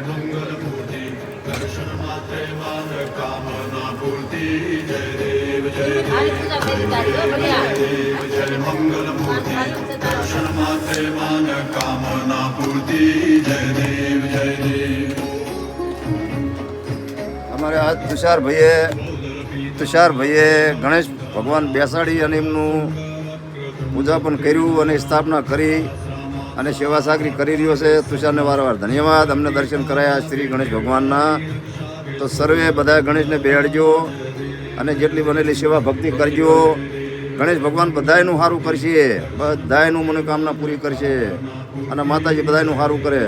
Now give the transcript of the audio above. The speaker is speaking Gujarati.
मंगलमूर्ति दर्शन मात्रे मान कामना पूर्ति जय देव जय देव जय मंगलमूर्ति दर्शन मात्रे मान कामना पूर्ति जय देव जय देव। અમારે આ તુષારભાઈએ ગણેશ ભગવાન બેસાડી અને એમનું પૂજા પણ કર્યું અને સ્થાપના કરી અને સેવા સાગરી કરી રહ્યો છે. તુષારને વારંવાર ધન્યવાદ. અમને દર્શન કરાયા શ્રી ગણેશ ભગવાનના. તો સર્વે બધા ગણેશને બેહાડજો અને જેટલી બનેલી સેવા ભક્તિ કરજો. ગણેશ ભગવાન બધાયનું સારું કરશે, બધાયનું મનોકામના પૂરી કરશે અને માતાજી બધાયનું સારું કરે.